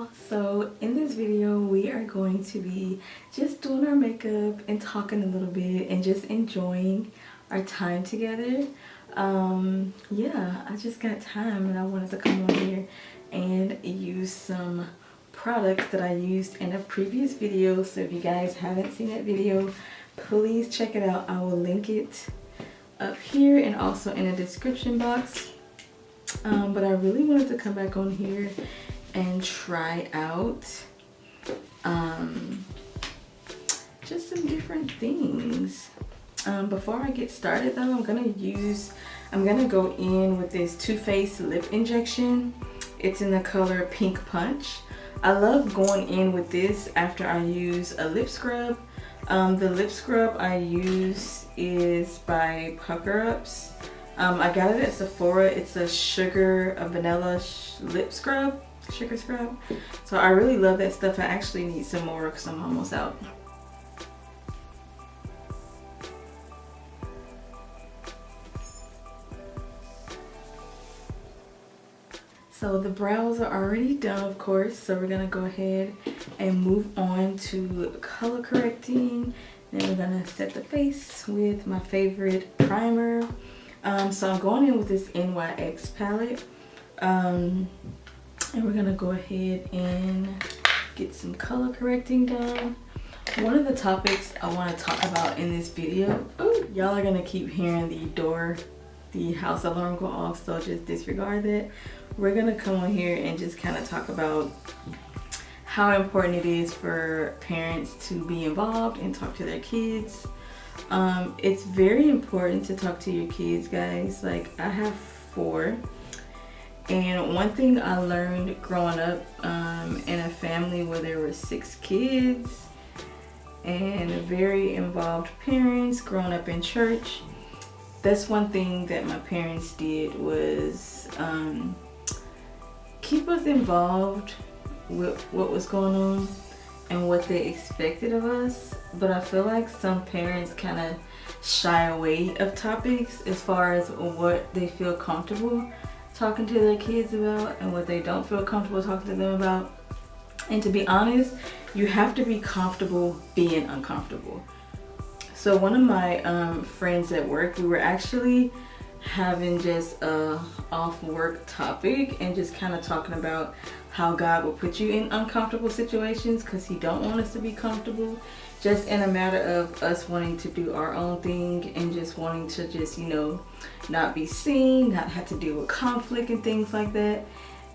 y'all. So in this video we are going to be just doing our makeup and talking a little bit and just enjoying our time together. Yeah, I just got time and I wanted to come on here and use some products that I used in a previous video. So if you guys haven't seen that video, please check it out. I will link it up here and also in the description box. But I really wanted to come back on here and try out just some different things. Before I get started though, I'm gonna go in with this Too Faced lip injection. It's in the color Pink Punch. I love going in with this after I use a lip scrub. The lip scrub I use is by Pucker Ups. I got it at Sephora. It's a vanilla lip scrub, sugar scrub. So I really love that stuff. I actually need some more because I'm almost out. So the brows are already done, of course. So we're gonna go ahead and move on to color correcting. Then we're gonna set the face with my favorite primer. So I'm going in with this NYX palette, and we're gonna go ahead and get some color correcting done. One of the topics I want to talk about in this video, y'all are gonna keep hearing the house alarm go off, so just disregard that. We're gonna come on here and just kind of talk about how important it is for parents to be involved and talk to their kids. It's very important to talk to your kids, guys. Like, I have 4, and one thing I learned growing up in a family where there were 6 kids and very involved parents, growing up in church, that's one thing that my parents did was keep us involved with what was going on and what they expected of us. But I feel like some parents kind of shy away of topics as far as what they feel comfortable talking to their kids about and what they don't feel comfortable talking to them about. And to be honest, you have to be comfortable being uncomfortable. So one of my friends at work, we were actually having just a off work topic and just kind of talking about how God will put you in uncomfortable situations because he don't want us to be comfortable, just in a matter of us wanting to do our own thing and just wanting to just, you know, not be seen, not have to deal with conflict and things like that.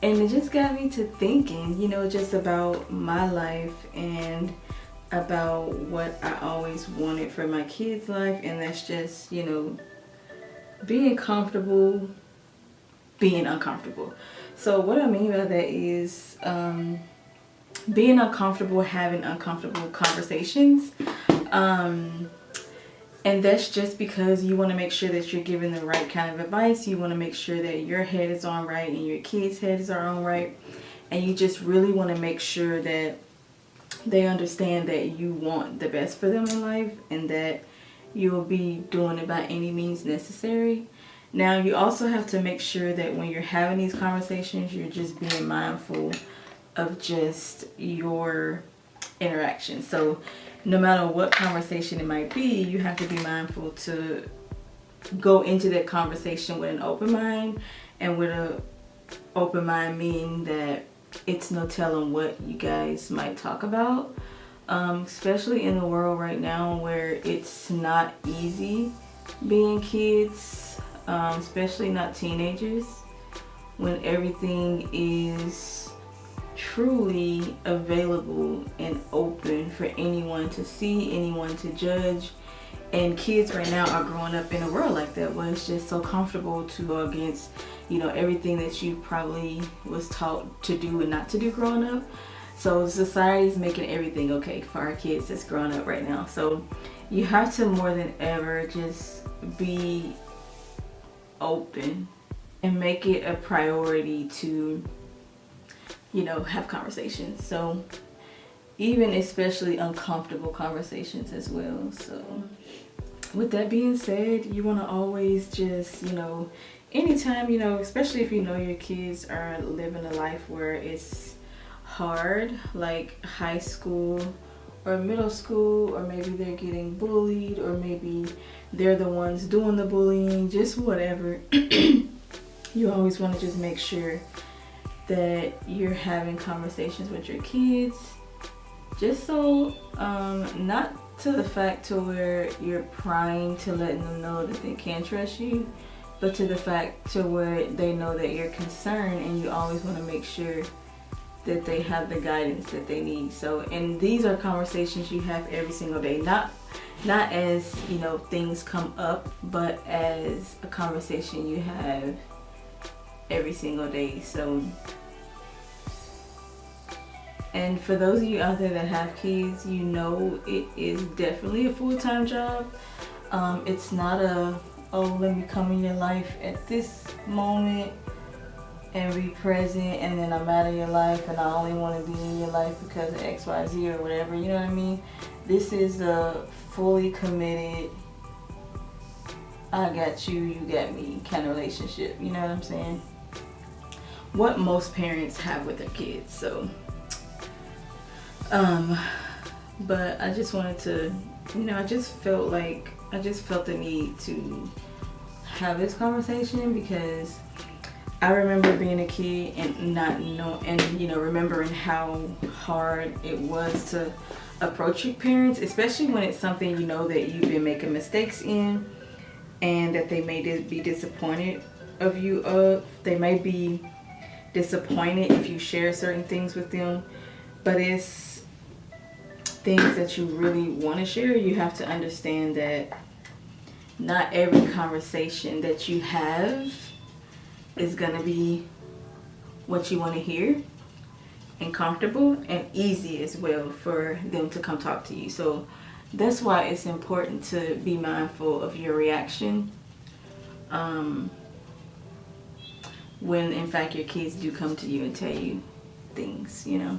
And it just got me to thinking, you know, just about my life and about what I always wanted for my kids' life, and that's just, you know, being comfortable, being uncomfortable. So what I mean by that is being uncomfortable, having uncomfortable conversations. And that's just because you want to make sure that you're giving the right kind of advice. You want to make sure that your head is on right and your kids' heads are on right. And you just really want to make sure that they understand that you want the best for them in life and that you will be doing it by any means necessary. Now, you also have to make sure that when you're having these conversations, you're just being mindful of just your interaction. So no matter what conversation it might be, you have to be mindful to go into that conversation with an open mind, and with an open mind meaning that it's no telling what you guys might talk about, especially in the world right now where it's not easy being kids, especially not teenagers, when everything is truly available and open for anyone to see, anyone to judge. And kids right now are growing up in a world like that where it's just so comfortable to go against, you know, everything that you probably was taught to do and not to do growing up. So society is making everything okay for our kids that's growing up right now. So you have to more than ever just be open and make it a priority to, you know, have conversations. So even especially uncomfortable conversations as well. So with that being said, you want to always just, you know, anytime, you know, especially if you know your kids are living a life where it's hard, like high school or middle school, or maybe they're getting bullied, or maybe they're the ones doing the bullying, just whatever. You always want to just make sure that you're having conversations with your kids, just so not to the fact to where you're prying to letting them know that they can't trust you, but to the fact to where they know that you're concerned, and you always want to make sure that they have the guidance that they need. So, and these are conversations you have every single day, not as, you know, things come up, but as a conversation you have every single day. So, and for those of you out there that have kids, you know it is definitely a full-time job. It's not a, oh, let me come in your life at this moment and be present, and then I'm out of your life and I only want to be in your life because of XYZ or whatever, you know what I mean? This is a fully committed, I got you, you got me kind of relationship, you know what I'm saying? What most parents have with their kids. So but I just wanted to, you know, I just felt the need to have this conversation, because I remember being a kid and not know, and you know, remembering how hard it was to approach your parents, especially when it's something you know that you've been making mistakes in, and that they may be disappointed of you. They may be disappointed if you share certain things with them, but it's things that you really want to share. You have to understand that not every conversation that you have is going to be what you want to hear, and comfortable and easy as well for them to come talk to you. So that's why it's important to be mindful of your reaction when in fact your kids do come to you and tell you things, you know.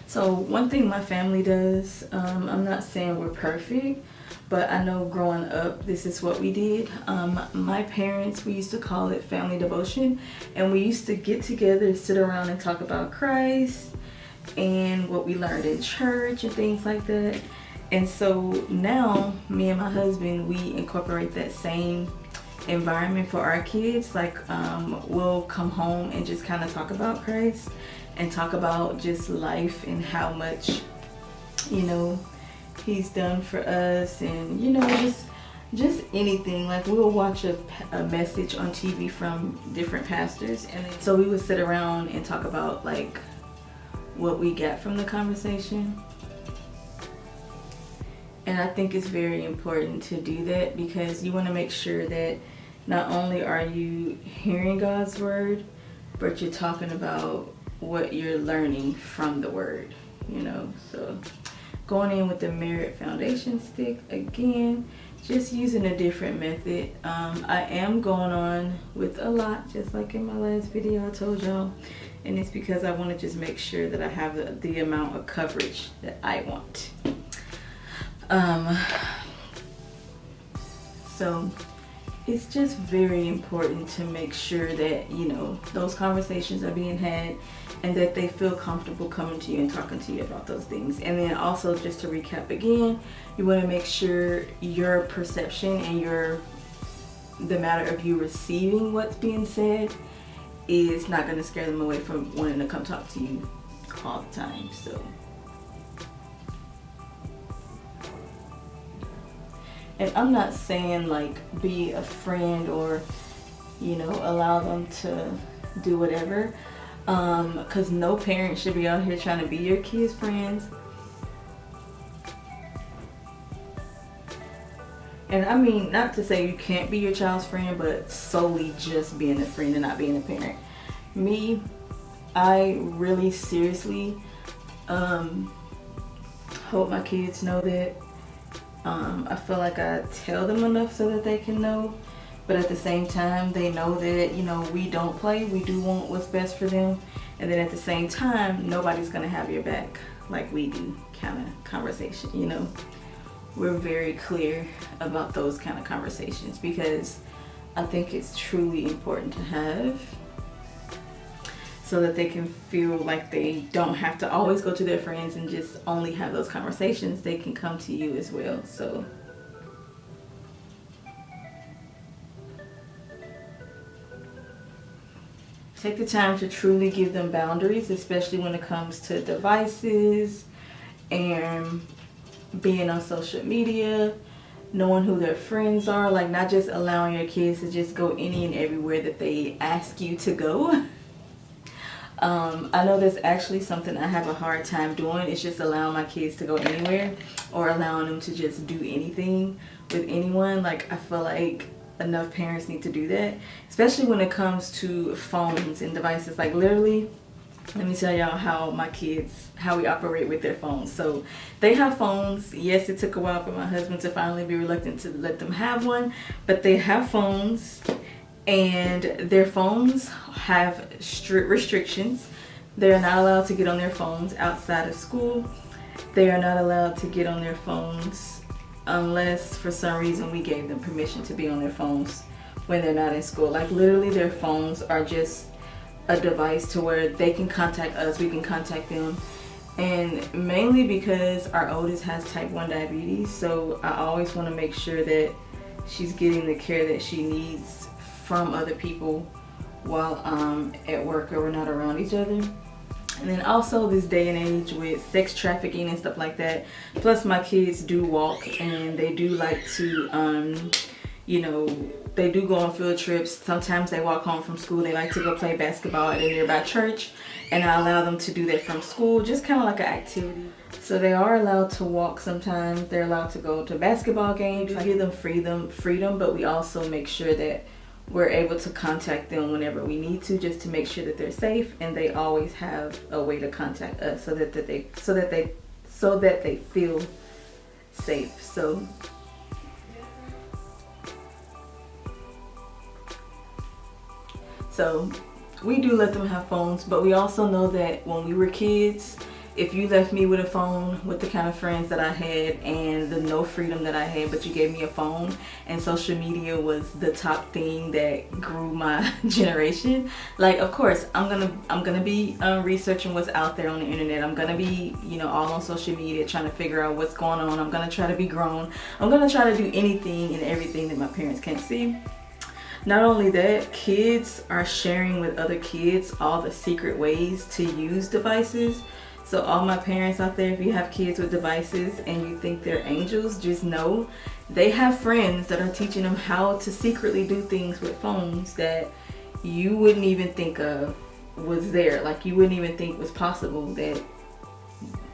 So one thing my family does, I'm not saying we're perfect, but I know growing up, this is what we did. My parents, we used to call it family devotion, and we used to get together, sit around and talk about Christ and what we learned in church and things like that. And so now, me and my husband, we incorporate that same environment for our kids. Like, we'll come home and just kind of talk about Christ and talk about just life and how much, you know, he's done for us, and you know, just anything. Like, we'll watch a message on TV from different pastors, and so we would sit around and talk about like what we got from the conversation. And I think it's very important to do that, because you want to make sure that not only are you hearing God's word, but you're talking about what you're learning from the word, you know. So going in with the Merit foundation stick again, just using a different method. I am going on with a lot, just like in my last video I told y'all, and it's because I want to just make sure that I have the amount of coverage that I want. So it's just very important to make sure that, you know, those conversations are being had, and that they feel comfortable coming to you and talking to you about those things. And then also, just to recap again, you want to make sure your perception and the matter of you receiving what's being said is not going to scare them away from wanting to come talk to you all the time. So, and I'm not saying like be a friend or, you know, allow them to do whatever, because no parent should be out here trying to be your kids' friends. And I mean, not to say you can't be your child's friend, but solely just being a friend and not being a parent. Me, I really seriously hope my kids know that. I feel like I tell them enough so that they can know, but at the same time, they know that, you know, we don't play, we do want what's best for them. And then at the same time, nobody's gonna have your back like we do kind of conversation, you know. We're very clear about those kind of conversations, because I think it's truly important to have. so that they can feel like they don't have to always go to their friends and just only have those conversations. They can come to you as well. So take the time to truly give them boundaries, especially when it comes to devices and being on social media, knowing who their friends are, like not just allowing your kids to just go any and everywhere that they ask you to go. I know that's actually something I have a hard time doing. It's just allowing my kids to go anywhere or allowing them to just do anything with anyone. Like, I feel like enough parents need to do that, especially when it comes to phones and devices. Like, literally, let me tell y'all how my kids, how we operate with their phones. So they have phones. Yes, it took a while for my husband to finally be reluctant to let them have one, but they have phones, and their phones have strict restrictions. They're not allowed to get on their phones outside of school. They are not allowed to get on their phones unless for some reason we gave them permission to be on their phones when they're not in school. Like, literally, their phones are just a device to where they can contact us, we can contact them. And mainly because our oldest has type 1 diabetes, so I always want to make sure that she's getting the care that she needs from other people while I'm at work or we're not around each other. And then also, this day and age with sex trafficking and stuff like that, plus my kids do walk and they do like to you know, they do go on field trips. Sometimes they walk home from school. They like to go play basketball at a nearby church, and I allow them to do that from school, just kind of like an activity. So they are allowed to walk sometimes. They're allowed to go to basketball games. I give them freedom, but we also make sure that we're able to contact them whenever we need to, just to make sure that they're safe, and they always have a way to contact us so that they feel safe. So we do let them have phones, but we also know that when we were kids, if you left me with a phone with the kind of friends that I had and the no freedom that I had, but you gave me a phone and social media was the top thing that grew my generation, like, of course I'm gonna be researching what's out there on the internet. I'm gonna be, you know, all on social media trying to figure out what's going on. I'm gonna try to be grown. I'm gonna try to do anything and everything that my parents can't see. Not only that, kids are sharing with other kids all the secret ways to use devices. So all my parents out there, if you have kids with devices and you think they're angels, just know they have friends that are teaching them how to secretly do things with phones that you wouldn't even think of was there. Like, you wouldn't even think was possible, that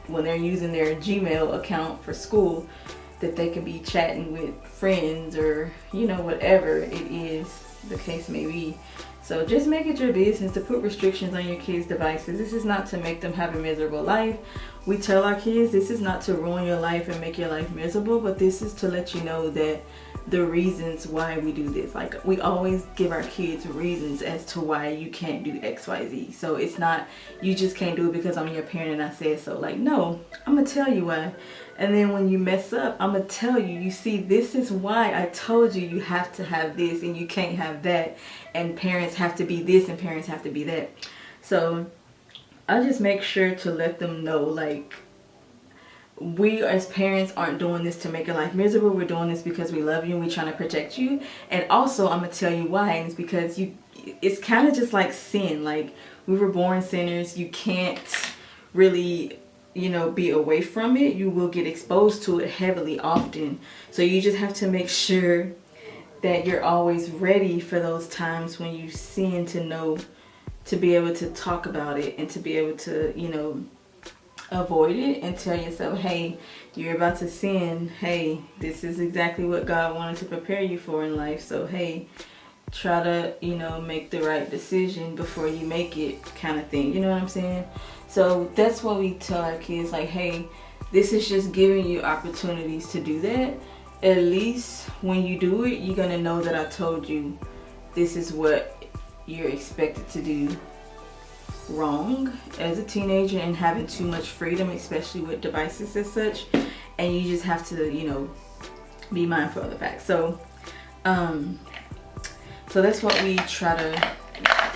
when they're using their Gmail account for school, that they could be chatting with friends or, you know, whatever it is the case may be. So just make it your business to put restrictions on your kids' devices. This is not to make them have a miserable life. We tell our kids this is not to ruin your life and make your life miserable, but this is to let you know that the reasons why we do this. Like, we always give our kids reasons as to why you can't do XYZ. So it's not, you just can't do it because I'm your parent and I said so. Like, no, I'm gonna tell you why. And then when you mess up, I'm gonna tell you, you see, this is why I told you have to have this and you can't have that, and parents have to be this and parents have to be that. So I just make sure to let them know, like, we as parents aren't doing this to make your life miserable. We're doing this because we love you and we're trying to protect you. And also, I'm gonna tell you why, and it's because it's kind of just like sin. Like, we were born sinners. You can't really, you know, be away from it. You will get exposed to it heavily often. So you just have to make sure that you're always ready for those times when you sin, to know, to be able to talk about it and to be able to, you know, avoid it and tell yourself, hey, you're about to sin. Hey, this is exactly what God wanted to prepare you for in life. So, hey, try to, you know, make the right decision before you make it, kind of thing. You know what I'm saying? So that's what we tell our kids, like, hey, this is just giving you opportunities to do that. At least when you do it, you're gonna know that I told you this is what you're expected to do wrong as a teenager and having too much freedom, especially with devices as such. And you just have to, you know, be mindful of the fact. So so that's what we try to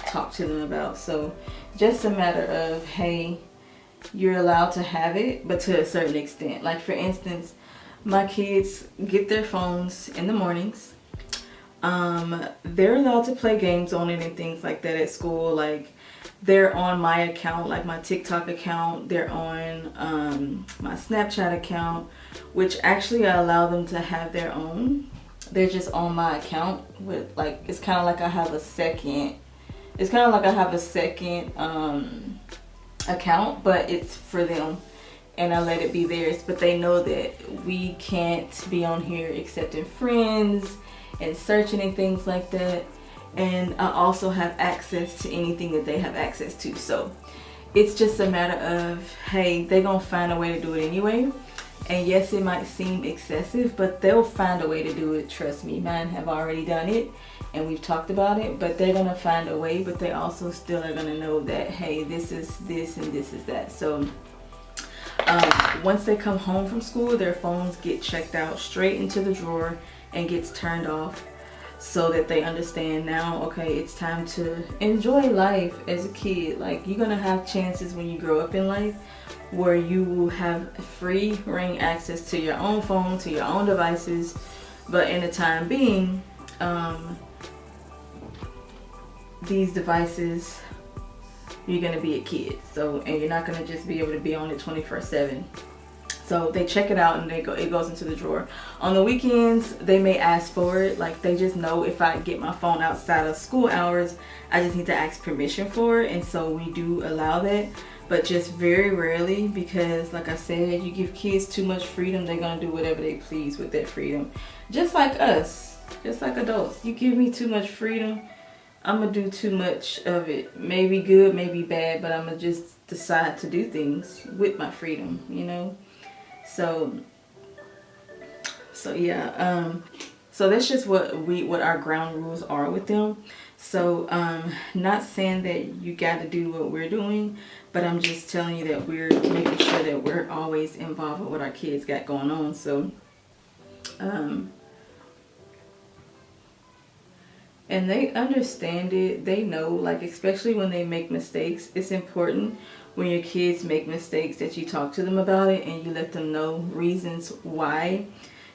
talk to them about. So just a matter of, hey, you're allowed to have it, but to a certain extent. Like for instance, my kids get their phones in the mornings. They're allowed to play games on it and things like that at school. Like they're on my account, like my TikTok account. They're on my Snapchat account, which actually I allow them to have their own. They're just on my account with, like, it's kind of like I have a second. It's kind of like I have a second account, but it's for them, and I let it be theirs. But they know that we can't be on here accepting friends and searching and things like that. And I also have access to anything that they have access to. So it's just a matter of, hey, they're gonna find a way to do it anyway. And yes, it might seem excessive, but they'll find a way to do it. Trust me, mine have already done it and we've talked about it, but they're gonna find a way. But they also still are gonna know that, hey, this is this and this is that. So once they come home from school, their phones get checked out straight into the drawer and gets turned off, so that they understand now, okay, it's time to enjoy life as a kid. Like, you're gonna have chances when you grow up in life where you will have free reign access to your own phone, to your own devices, but in the time being, these devices, you're gonna be a kid, so, and you're not gonna just be able to be on it 24/7. So they check it out and it goes into the drawer. On the weekends, they may ask for it. Like, they just know if I get my phone outside of school hours, I just need to ask permission for it. And so we do allow that, but just very rarely, because like I said, you give kids too much freedom, they're gonna do whatever they please with that freedom. Just like us, just like adults. You give me too much freedom, I'm gonna do too much of it. Maybe good, maybe bad, but I'm gonna just decide to do things with my freedom, you know? So yeah, so that's just what our ground rules are with them. So not saying that you got to do what we're doing, but I'm just telling you that we're making sure that we're always involved with what our kids got going on. So and they understand it. They know, like, especially when they make mistakes, it's important when your kids make mistakes that you talk to them about it and you let them know reasons why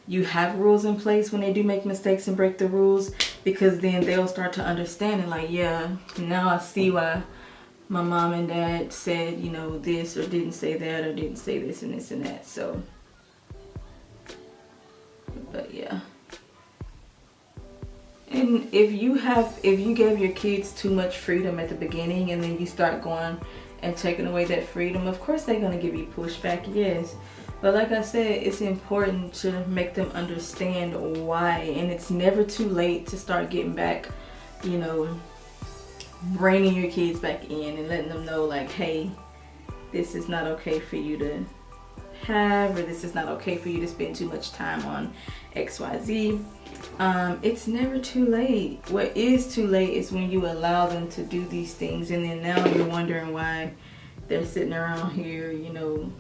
you have rules in place when they do make mistakes and break the rules, because then they'll start to understand and, like, yeah, now I see why my mom and dad said, you know, this, or didn't say that, or didn't say this and this and that. So, but yeah. And if you gave your kids too much freedom at the beginning and then you start going and taking away that freedom, of course they're going to give you pushback, yes. But like I said, it's important to make them understand why. And it's never too late to start getting back, you know, bringing your kids back in and letting them know, like, hey, this is not okay for you to have, or this is not okay for you to spend too much time on XYZ. It's never too late. What is too late is when you allow them to do these things and then now you're wondering why they're sitting around here, you know,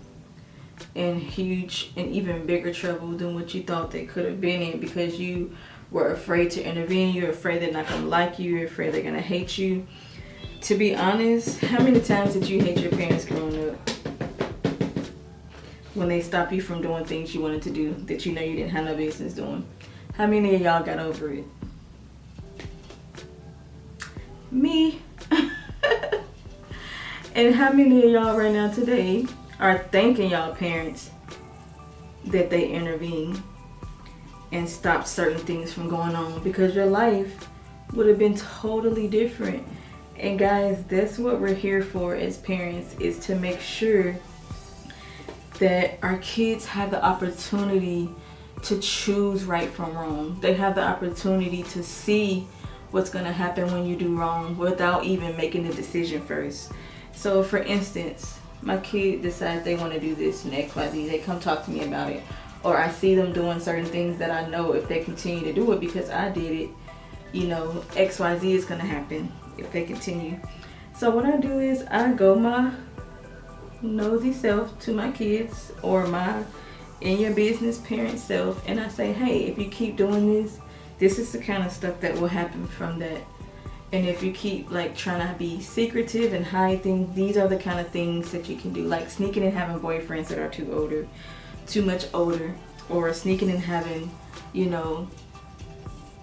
in huge and even bigger trouble than what you thought they could have been in, because you were afraid to intervene. You're afraid they're not gonna like you. You're afraid they're gonna hate you. To be honest, how many times did you hate your parents growing up? When they stop you from doing things you wanted to do that you know you didn't have no business doing. How many of y'all got over it? Me. And how many of y'all right now today are thanking y'all parents that they intervened and stopped certain things from going on, because your life would have been totally different. And guys, that's what we're here for as parents, is to make sure that our kids have the opportunity to choose right from wrong. They have the opportunity to see what's going to happen when you do wrong without even making the decision first. So for instance, my kid decides they want to do this and XYZ. They come talk to me about it. Or I see them doing certain things that I know if they continue to do it because I did it, you know, XYZ is going to happen if they continue. So what I do is I go my nosy self to my kids, or my in your business parent self, and I say, hey, if you keep doing this, this is the kind of stuff that will happen from that. And if you keep like trying to be secretive and hide things, these are the kind of things that you can do, like sneaking and having boyfriends that are too much older, or sneaking and having, you know,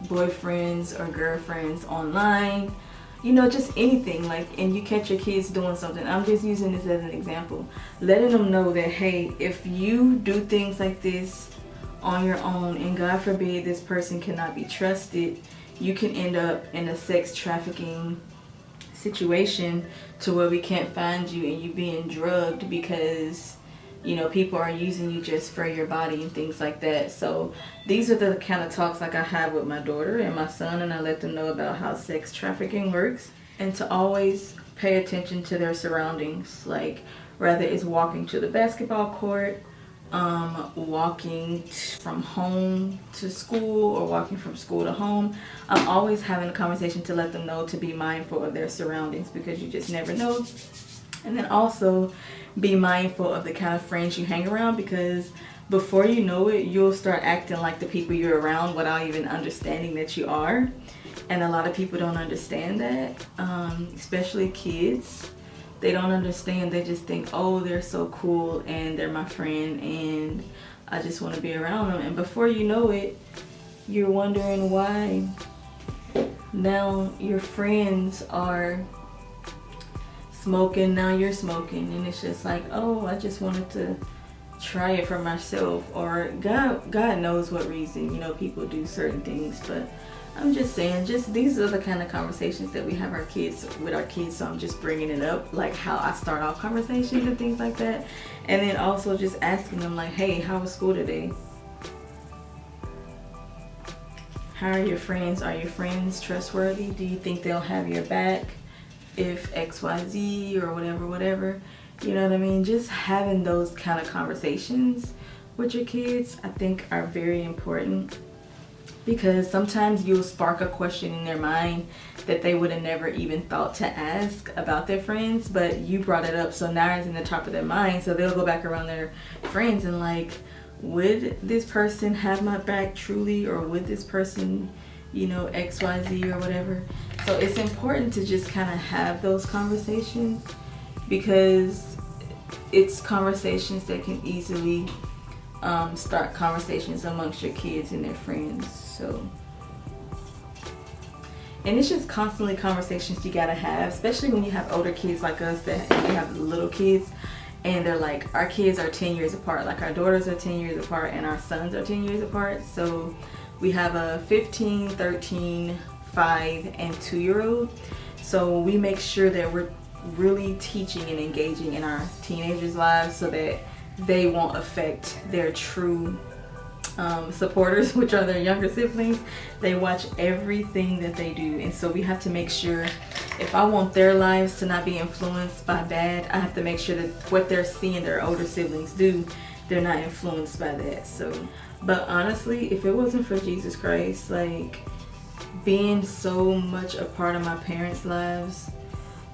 boyfriends or girlfriends online, you know, just anything. Like, and you catch your kids doing something. I'm just using this as an example, letting them know that, hey, if you do things like this on your own, and God forbid this person cannot be trusted, you can end up in a sex trafficking situation to where we can't find you and you being drugged because, you know, people are using you just for your body and things like that. So these are the kind of talks like I have with my daughter and my son, and I let them know about how sex trafficking works, and to always pay attention to their surroundings, like whether it's walking to the basketball court, walking from home to school, or walking from school to home. I'm always having a conversation to let them know to be mindful of their surroundings, because you just never know. And then also be mindful of the kind of friends you hang around, because before you know it, you'll start acting like the people you're around without even understanding that you are. And a lot of people don't understand that, especially kids. They don't understand. They just think, oh, they're so cool and they're my friend and I just want to be around them. And before you know it, you're wondering why now your friends are smoking, now you're smoking. And it's just like, oh, I just wanted to try it for myself. Or God knows what reason, you know, people do certain things. But I'm just saying, just these are the kind of conversations that we have with our kids. So I'm just bringing it up, like how I start off conversations and things like that. And then also just asking them like, hey, how was school today? How are your friends? Are your friends trustworthy? Do you think they'll have your back if XYZ or whatever? You know what I mean? Just having those kind of conversations with your kids, I think, are very important. Because sometimes you'll spark a question in their mind that they would have never even thought to ask about their friends, but you brought it up, so now it's in the top of their mind. So they'll go back around their friends and like, would this person have my back truly, or would this person, you know, XYZ or whatever. So it's important to just kind of have those conversations, because it's conversations that can easily start conversations amongst your kids and their friends. So, and it's just constantly conversations you gotta have, especially when you have older kids like us that you have little kids, and they're like, our kids are 10 years apart. Like our daughters are 10 years apart and our sons are 10 years apart. So we have a 15, 13, 5, and 2-year-old. So we make sure that we're really teaching and engaging in our teenagers' lives so that they won't affect their true supporters, which are their younger siblings. They watch everything that they do, and so we have to make sure, if I want their lives to not be influenced by bad, I have to make sure that what they're seeing their older siblings do, they're not influenced by that. So, but honestly, if it wasn't for Jesus Christ, like being so much a part of my parents' lives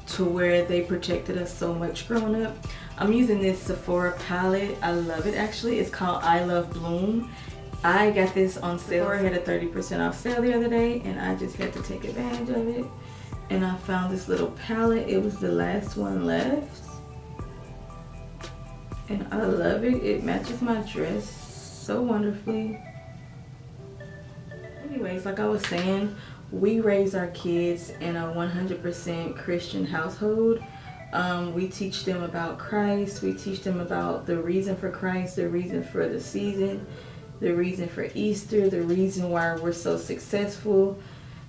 to where they protected us so much growing up. I'm using this Sephora palette. I love it actually. It's called I Love Bloom. I got this on sale. Sephora had a 30% off sale the other day, and I just had to take advantage of it. And I found this little palette. It was the last one left. And I love it. It matches my dress so wonderfully. Anyways, like I was saying, we raise our kids in a 100% Christian household. We teach them about Christ. We teach them about the reason for Christ, the reason for the season, the reason for Easter, the reason why we're so successful,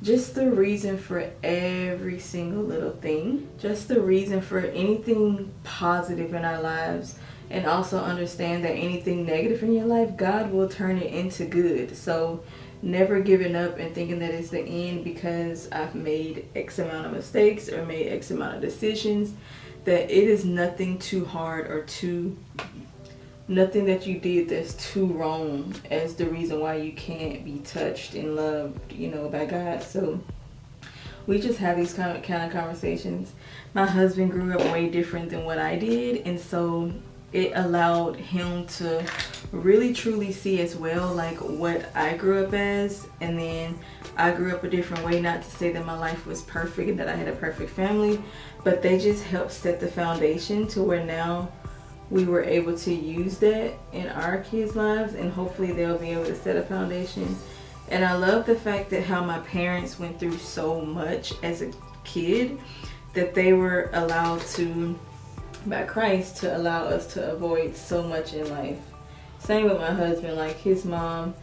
just the reason for every single little thing, just the reason for anything positive in our lives. And also understand that anything negative in your life, God will turn it into good. So never giving up and thinking that it's the end because I've made X amount of mistakes or made X amount of decisions, that it is nothing too hard or nothing that you did that's too wrong as the reason why you can't be touched and loved, you know, by God. So we just have these kind of conversations. My husband grew up way different than what I did, and so it allowed him to really truly see as well, like what I grew up as. And then I grew up a different way, not to say that my life was perfect and that I had a perfect family, but they just helped set the foundation to where now we were able to use that in our kids' lives, and hopefully they'll be able to set a foundation. And I love the fact that how my parents went through so much as a kid, that they were allowed to, by Christ, to allow us to avoid so much in life. Same with my husband, like his mom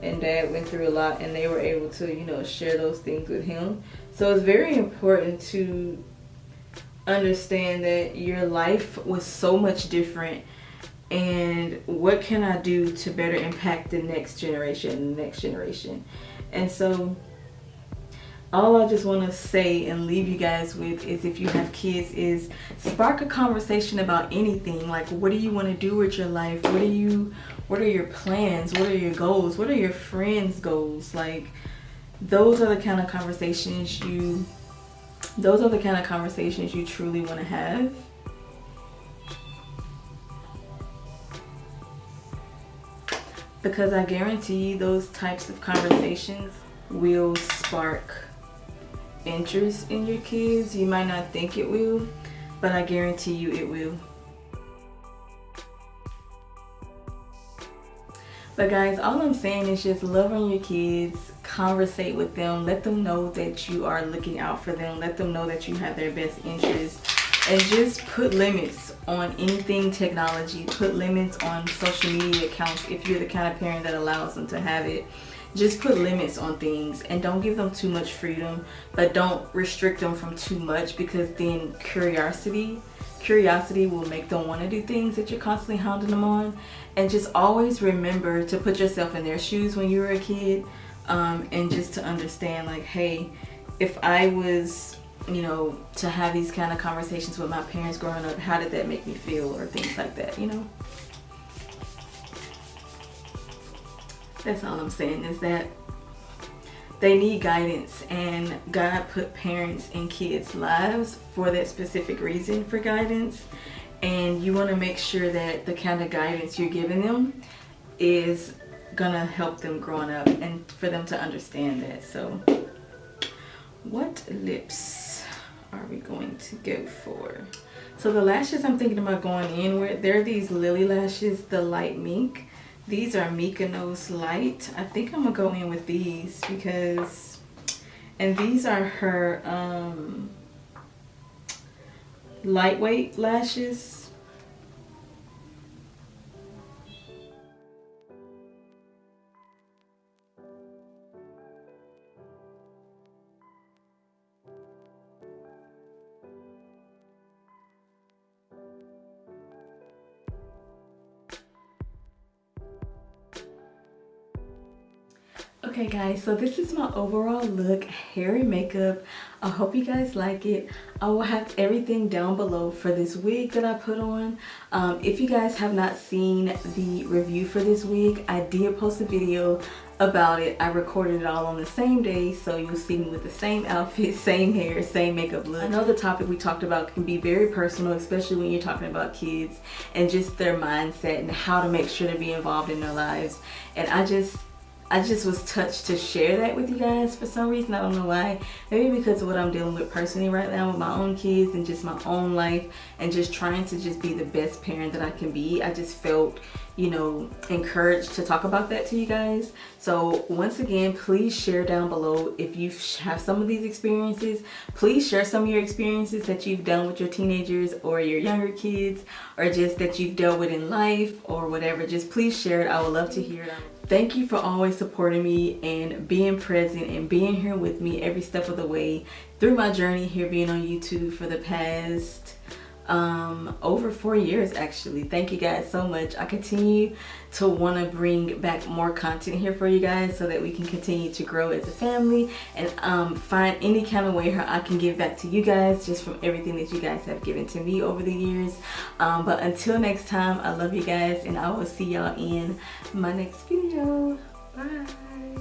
and dad went through a lot, and they were able to, you know, share those things with him. So it's very important to understand that your life was so much different, and what can I do to better impact the next generation, And so all I just want to say and leave you guys with is, if you have kids, is spark a conversation about anything. Like, what do you want to do with your life? What are your plans? What are your goals? What are your friends' goals? Like, those are the kind of conversations you truly want to have. Because I guarantee you those types of conversations will spark interest in your kids. You might not think it will, but I guarantee you it will. But guys, all I'm saying is just love on your kids, conversate with them, let them know that you are looking out for them, let them know that you have their best interests, and just put limits on anything technology, put limits on social media accounts if you're the kind of parent that allows them to have it. Just put limits on things, and don't give them too much freedom, but don't restrict them from too much, because then curiosity will make them want to do things that you're constantly hounding them on. And just always remember to put yourself in their shoes when you were a kid, and just to understand, like, hey, if I was, you know, to have these kind of conversations with my parents growing up, how did that make me feel, or things like that, you know. That's all I'm saying, is that they need guidance, and God put parents in kids' lives for that specific reason, for guidance. And you want to make sure that the kind of guidance you're giving them is gonna help them growing up, and for them to understand that. So what lips are we going to go for? So the lashes I'm thinking about going in with, they're these Lilly Lashes, the light mink. These are Mykonos Light. I think I'm gonna go in with these because, and these are her lightweight lashes. Okay guys, so this is my overall look, hair and makeup. I hope you guys like it. I will have everything down below for this wig that I put on. If you guys have not seen the review for this wig, I did post a video about it. I recorded it all on the same day, so you'll see me with the same outfit, same hair, same makeup look. I know the topic we talked about can be very personal, especially when you're talking about kids and just their mindset and how to make sure to be involved in their lives. And I just was touched to share that with you guys for some reason. I don't know why. Maybe because of what I'm dealing with personally right now with my own kids and just my own life, and just trying to just be the best parent that I can be. I just felt, you know, encouraged to talk about that to you guys. So once again, please share down below if you have some of these experiences. Please share some of your experiences that you've done with your teenagers or your younger kids, or just that you've dealt with in life or whatever. Just please share it. I would love to hear it. Thank you for always supporting me and being present and being here with me every step of the way through my journey here being on YouTube for the past over 4 years actually. Thank you guys so much. I continue to want to bring back more content here for you guys so that we can continue to grow as a family and find any kind of way how I can give back to you guys just from everything that you guys have given to me over the years. But until next time, I love you guys, and I will see y'all in my next video. Bye.